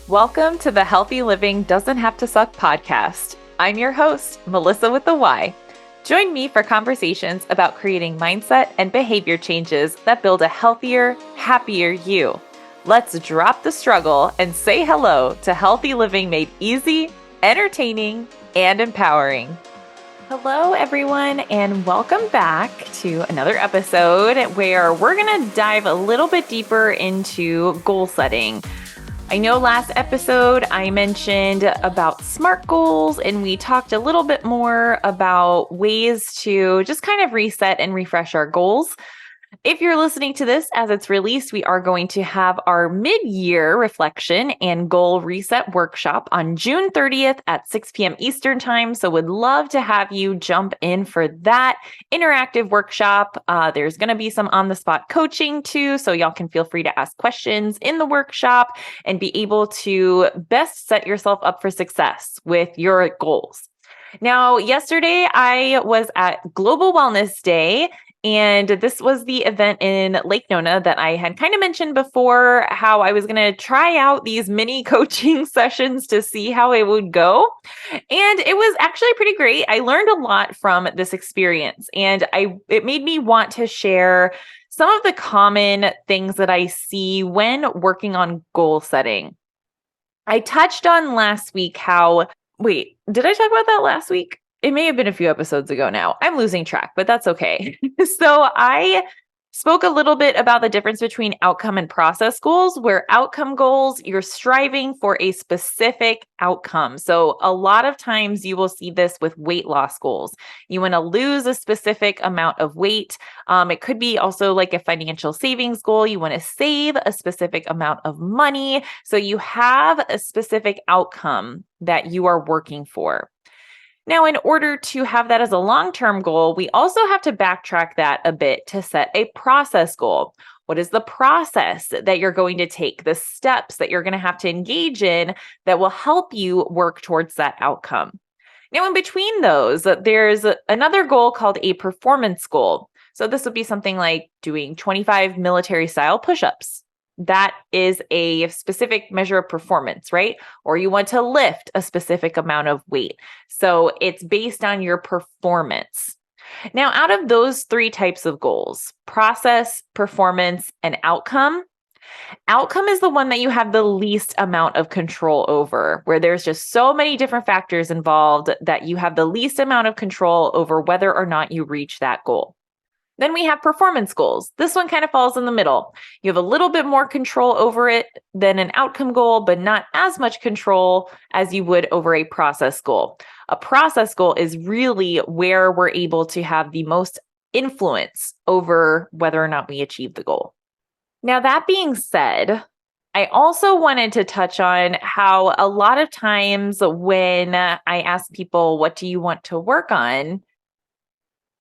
Welcome to the Healthy Living Doesn't Have to Suck podcast. I'm your host, Melyssa with the Y. Join me for conversations about creating mindset and behavior changes that build a healthier, happier you. Let's drop the struggle and say hello to healthy living made easy, entertaining, and empowering. Hello, everyone, and welcome back to another episode where we're going to dive a little bit deeper into goal setting. I know last episode I mentioned about SMART goals, and we talked a little bit more about ways to just kind of reset and refresh our goals. If you're listening to this as it's released, we are going to have our mid-year reflection and goal reset workshop on June 30th at 6 p.m. Eastern time. So would love to have you jump in for that interactive workshop. There's going to be some on-the-spot coaching too, so y'all can feel free to ask questions in the workshop and be able to best set yourself up for success with your goals. Now, yesterday I was at Global Wellness Day, and this was the event in Lake Nona that I had kind of mentioned before, how I was going to try out these mini coaching sessions to see how it would go. And it was actually pretty great. I learned a lot from this experience, and it made me want to share some of the common things that I see when working on goal setting. I touched on last week did I talk about that last week? It may have been a few episodes ago now. I'm losing track, but that's okay. So I spoke a little bit about the difference between outcome and process goals, where outcome goals, you're striving for a specific outcome. So a lot of times you will see this with weight loss goals. You want to lose a specific amount of weight. It could be also like a financial savings goal. You want to save a specific amount of money. So you have a specific outcome that you are working for. Now, in order to have that as a long-term goal, we also have to backtrack that a bit to set a process goal. What is the process that you're going to take, the steps that you're going to have to engage in that will help you work towards that outcome? Now, in between those, there's another goal called a performance goal. So this would be something like doing 25 military-style push-ups. That is a specific measure of performance, right? Or you want to lift a specific amount of weight. So it's based on your performance. Now, out of those three types of goals, process, performance, and outcome is the one that you have the least amount of control over, where there's just so many different factors involved that you have the least amount of control over whether or not you reach that goal. Then we have performance goals. This one kind of falls in the middle. You have a little bit more control over it than an outcome goal, but not as much control as you would over a process goal. A process goal is really where we're able to have the most influence over whether or not we achieve the goal. Now, that being said, I also wanted to touch on how a lot of times when I ask people, what do you want to work on?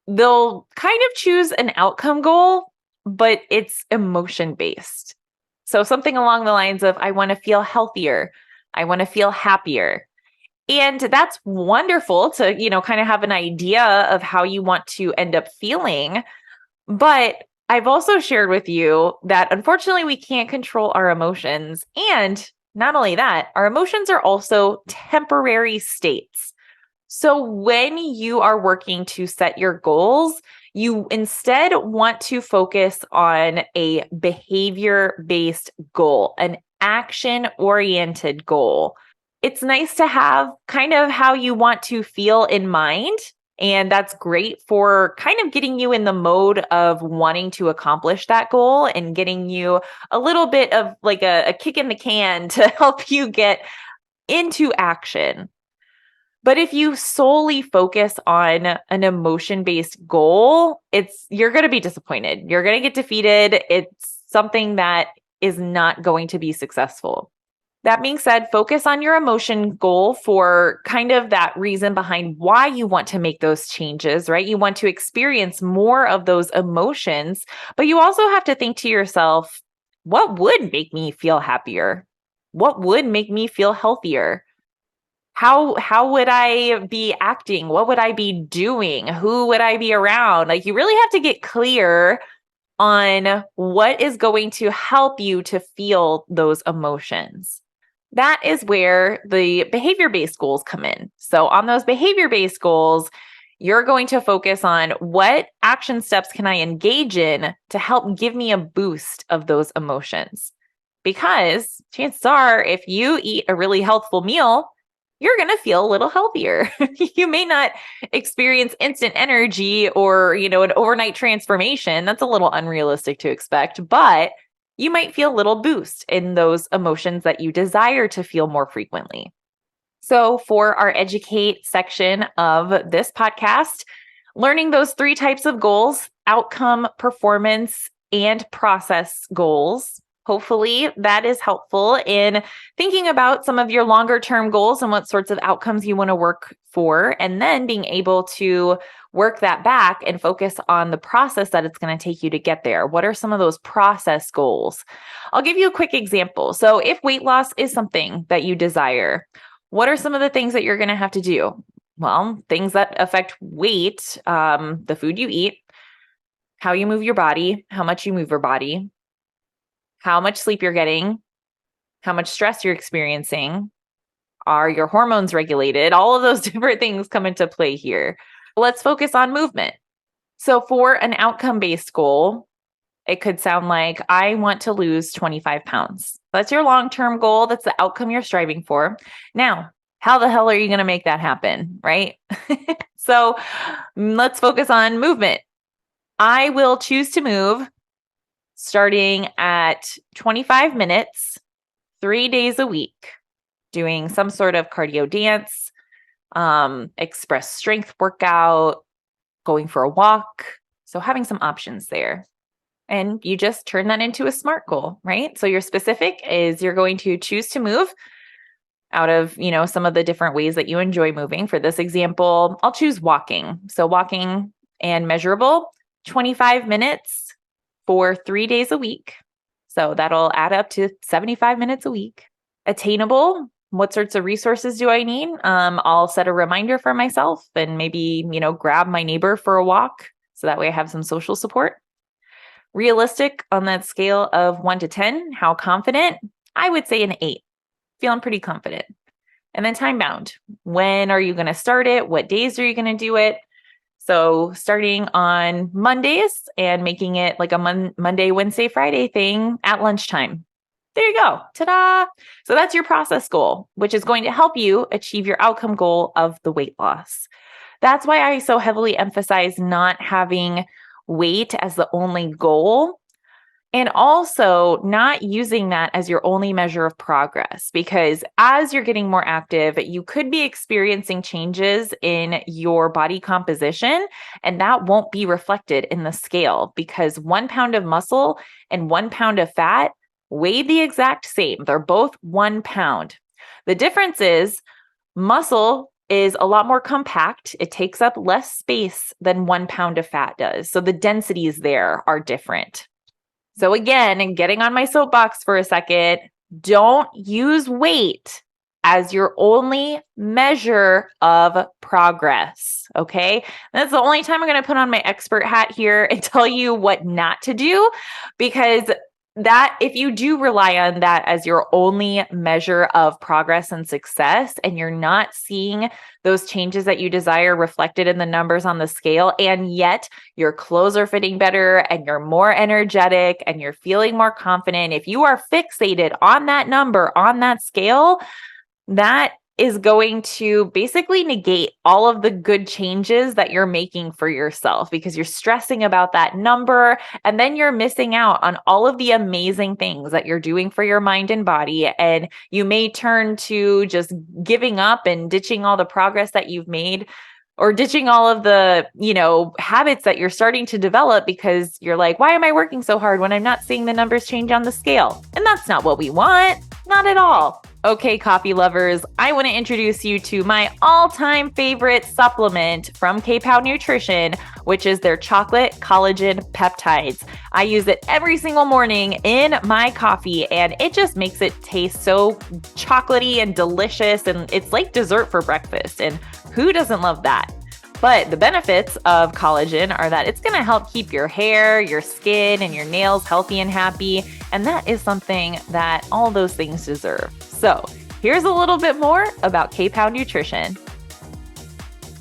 They'll kind of choose an outcome goal, but it's emotion based. So something along the lines of, I want to feel healthier. I want to feel happier. And that's wonderful to, kind of have an idea of how you want to end up feeling. But I've also shared with you that unfortunately we can't control our emotions. And not only that, our emotions are also temporary states. So when you are working to set your goals, you instead want to focus on a behavior-based goal, an action-oriented goal. It's nice to have kind of how you want to feel in mind, and that's great for kind of getting you in the mode of wanting to accomplish that goal and getting you a little bit of like a kick in the can to help you get into action. But if you solely focus on an emotion-based goal, you're going to be disappointed. You're going to get defeated. It's something that is not going to be successful. That being said, focus on your emotion goal for kind of that reason behind why you want to make those changes, right? You want to experience more of those emotions, but you also have to think to yourself, what would make me feel happier? What would make me feel healthier? How would I be acting? What would I be doing? Who would I be around? Like, you really have to get clear on what is going to help you to feel those emotions. That is where the behavior-based goals come in. So on those behavior-based goals, you're going to focus on what action steps can I engage in to help give me a boost of those emotions. Because chances are, if you eat a really healthful meal, you're going to feel a little healthier. You may not experience instant energy or, an overnight transformation. That's a little unrealistic to expect, but you might feel a little boost in those emotions that you desire to feel more frequently. So for our educate section of this podcast, learning those 3 types of goals: outcome, performance, and process goals. Hopefully that is helpful in thinking about some of your longer term goals and what sorts of outcomes you want to work for, and then being able to work that back and focus on the process that it's going to take you to get there. What are some of those process goals? I'll give you a quick example. So if weight loss is something that you desire, what are some of the things that you're going to have to do? Well, things that affect weight, the food you eat, how you move your body, how much you move your body, how much sleep you're getting, how much stress you're experiencing, are your hormones regulated? All of those different things come into play here. Let's focus on movement. So for an outcome-based goal, it could sound like, I want to lose 25 pounds. That's your long-term goal. That's the outcome you're striving for. Now, how the hell are you going to make that happen, right? So let's focus on movement. I will choose to move starting at 25 minutes, 3 days a week, doing some sort of cardio dance, express strength workout, going for a walk. So having some options there. And you just turn that into a SMART goal, right? So your specific is you're going to choose to move out of, some of the different ways that you enjoy moving. For this example, I'll choose walking. So walking and measurable, 25 minutes for 3 days a week. So that'll add up to 75 minutes a week. Attainable, what sorts of resources do I need? I'll set a reminder for myself and maybe, grab my neighbor for a walk. So that way I have some social support. Realistic, on that scale of 1 to 10, how confident? I would say an 8. Feeling pretty confident. And then time bound. When are you going to start it? What days are you going to do it? So starting on Mondays and making it like a Monday, Wednesday, Friday thing at lunchtime. There you go. Ta-da! So that's your process goal, which is going to help you achieve your outcome goal of the weight loss. That's why I so heavily emphasize not having weight as the only goal, and also not using that as your only measure of progress, because as you're getting more active, you could be experiencing changes in your body composition, and that won't be reflected in the scale because 1 pound of muscle and 1 pound of fat weigh the exact same. They're both 1 pound. The difference is muscle is a lot more compact. It takes up less space than 1 pound of fat does. So the densities there are different. So again, and getting on my soapbox for a second, don't use weight as your only measure of progress. Okay. That's the only time I'm going to put on my expert hat here and tell you what not to do, because that if you do rely on that as your only measure of progress and success, and you're not seeing those changes that you desire reflected in the numbers on the scale, and yet your clothes are fitting better and you're more energetic and you're feeling more confident, if you are fixated on that number on that scale, that is going to basically negate all of the good changes that you're making for yourself, because you're stressing about that number, and then you're missing out on all of the amazing things that you're doing for your mind and body. And you may turn to just giving up and ditching all the progress that you've made, or ditching all of the, habits that you're starting to develop, because you're like, why am I working so hard when I'm not seeing the numbers change on the scale? And that's not what we want. Not at all. Okay, coffee lovers, I want to introduce you to my all-time favorite supplement from K-Pow Nutrition, which is their chocolate collagen peptides. I use it every single morning in my coffee, and it just makes it taste so chocolatey and delicious, and it's like dessert for breakfast. And who doesn't love that? But the benefits of collagen are that it's going to help keep your hair, your skin, and your nails healthy and happy. And that is something that all those things deserve. So here's a little bit more about K-Pow Nutrition.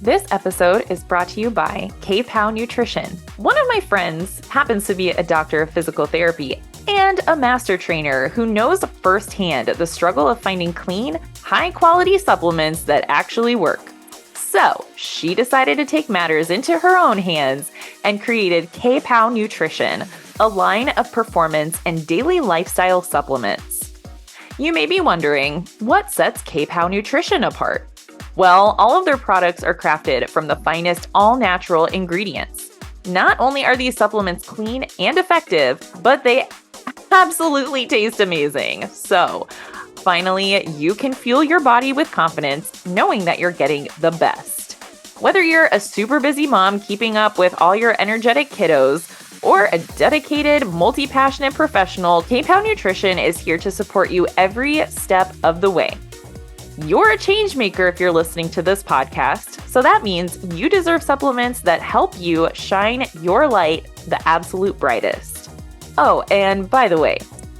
This episode is brought to you by K-Pow Nutrition. One of my friends happens to be a doctor of physical therapy and a master trainer who knows firsthand the struggle of finding clean, high-quality supplements that actually work. So she decided to take matters into her own hands and created K-Pow Nutrition, a line of performance and daily lifestyle supplements. You may be wondering, what sets K-Pow Nutrition apart? Well, all of their products are crafted from the finest all-natural ingredients. Not only are these supplements clean and effective, but they absolutely taste amazing. So, finally, you can fuel your body with confidence, knowing that you're getting the best. Whether you're a super busy mom keeping up with all your energetic kiddos, or a dedicated, multi-passionate professional, K-Pow Nutrition is here to support you every step of the way. You're a change maker if you're listening to this podcast, so that means you deserve supplements that help you shine your light the absolute brightest. Oh, and by the way,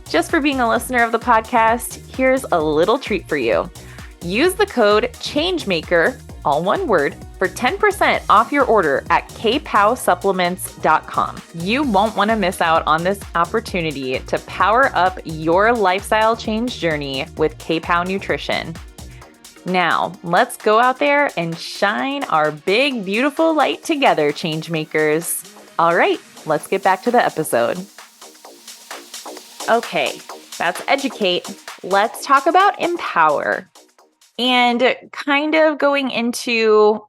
just for being a listener of the podcast, here's a little treat for you. Use the code CHANGEMAKER, all one word, for 10% off your order at kpowsupplements.com. You won't want to miss out on this opportunity to power up your lifestyle change journey with K-Pow Nutrition. Now, let's go out there and shine our big, beautiful light together, change makers. All right, let's get back to the episode. Okay, that's educate. Let's talk about empower. And kind of going into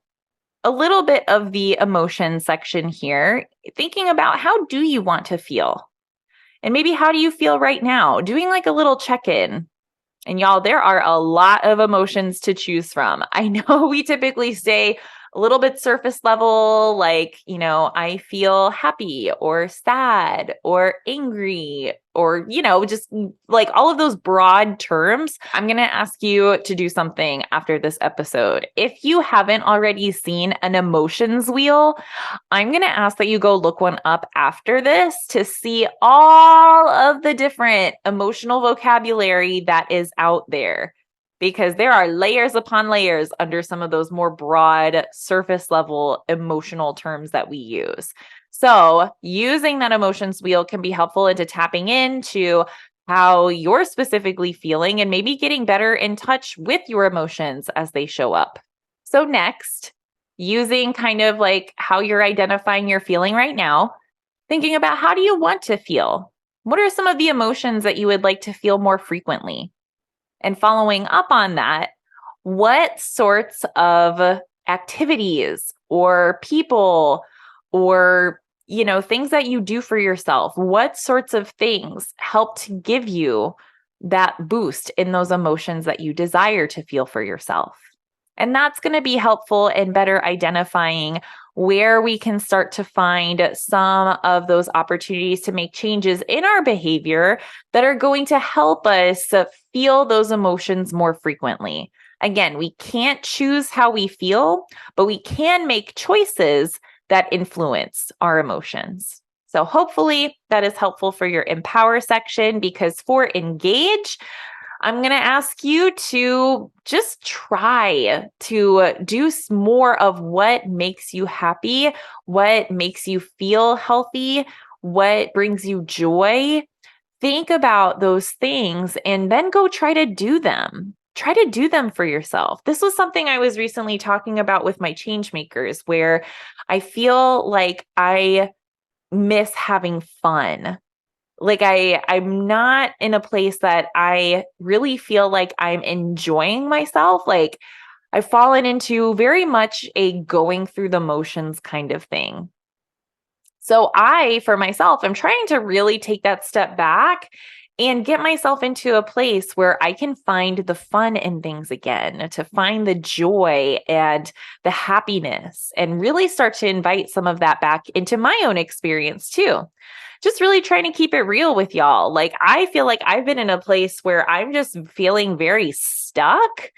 a little bit of the emotion section here, thinking about how do you want to feel? And maybe how do you feel right now? Doing like a little check-in. And y'all, there are a lot of emotions to choose from. I know we typically stay a little bit surface level, like, I feel happy or sad or angry or, just like all of those broad terms. I'm going to ask you to do something after this episode. If you haven't already seen an emotions wheel, I'm going to ask that you go look one up after this to see all of the different emotional vocabulary that is out there. Because there are layers upon layers under some of those more broad, surface level emotional terms that we use. So using that emotions wheel can be helpful into tapping into how you're specifically feeling and maybe getting better in touch with your emotions as they show up. So next, using kind of like how you're identifying your feeling right now, thinking about how do you want to feel? What are some of the emotions that you would like to feel more frequently? And following up on that, what sorts of activities or people or, things that you do for yourself, what sorts of things help to give you that boost in those emotions that you desire to feel for yourself? And that's going to be helpful in better identifying where we can start to find some of those opportunities to make changes in our behavior that are going to help us feel those emotions more frequently. Again, we can't choose how we feel, but we can make choices that influence our emotions. So hopefully that is helpful for your empower section, because for engage, I'm going to ask you to just try to do more of what makes you happy, what makes you feel healthy, what brings you joy. Think about those things and then go try to do them. Try to do them for yourself. This was something I was recently talking about with my change makers, where I feel like I miss having fun. Like I'm not in a place that I really feel like I'm enjoying myself. Like I've fallen into very much a going through the motions kind of thing. So for myself, I'm trying to really take that step back and get myself into a place where I can find the fun in things again, to find the joy and the happiness, and really start to invite some of that back into my own experience too. Just really trying to keep it real with y'all. Like, I feel like I've been in a place where I'm just feeling very stuck.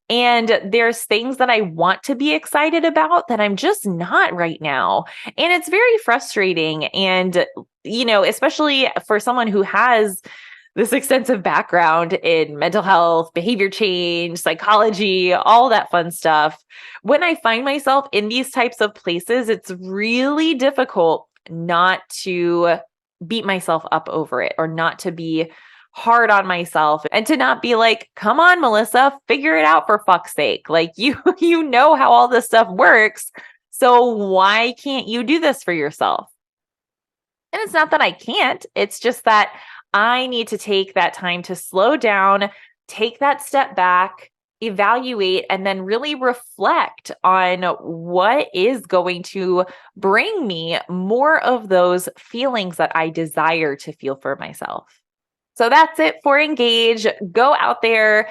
And there's things that I want to be excited about that I'm just not right now. And it's very frustrating. And, especially for someone who has this extensive background in mental health, behavior change, psychology, all that fun stuff. When I find myself in these types of places, it's really difficult not to beat myself up over it or not to be hard on myself and to not be like, come on, Melyssa, figure it out for fuck's sake. Like you know how all this stuff works. So why can't you do this for yourself? And it's not that I can't, it's just that I need to take that time to slow down, take that step back, evaluate, and then really reflect on what is going to bring me more of those feelings that I desire to feel for myself. So that's it for Engage. Go out there,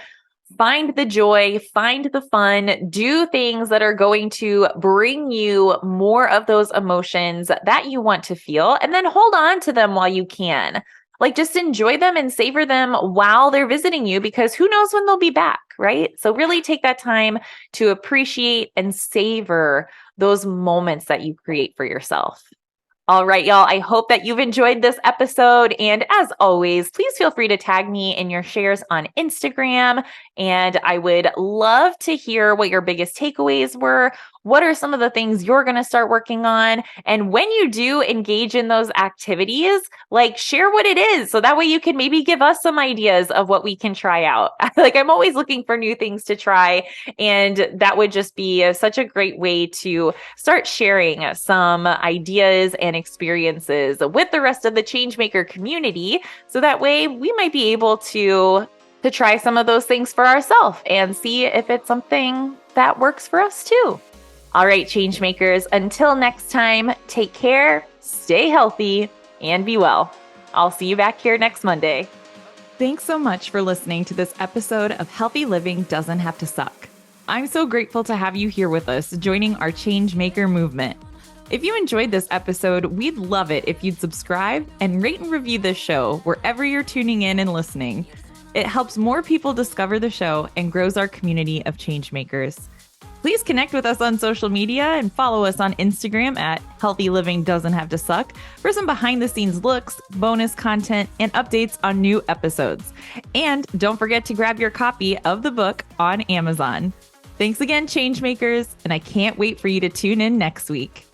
find the joy, find the fun, do things that are going to bring you more of those emotions that you want to feel, and then hold on to them while you can. Like just enjoy them and savor them while they're visiting you, because who knows when they'll be back, right? So really take that time to appreciate and savor those moments that you create for yourself. All right, y'all. I hope that you've enjoyed this episode. And as always, please feel free to tag me in your shares on Instagram. And I would love to hear what your biggest takeaways were. What are some of the things you're going to start working on? And when you do engage in those activities, like share what it is. So that way you can maybe give us some ideas of what we can try out. Like I'm always looking for new things to try. And that would just be such a great way to start sharing some ideas and experiences with the rest of the Changemaker community. So that way we might be able to try some of those things for ourselves and see if it's something that works for us too. All right, Changemakers, until next time, take care, stay healthy, and be well. I'll see you back here next Monday. Thanks so much for listening to this episode of Healthy Living Doesn't Have to Suck. I'm so grateful to have you here with us, joining our Changemaker movement. If you enjoyed this episode, we'd love it if you'd subscribe and rate and review this show wherever you're tuning in and listening. It helps more people discover the show and grows our community of Changemakers. Please connect with us on social media and follow us on Instagram at Healthy Living Doesn't Have to Suck for some behind the scenes looks, bonus content, and updates on new episodes. And don't forget to grab your copy of the book on Amazon. Thanks again, Changemakers, and I can't wait for you to tune in next week.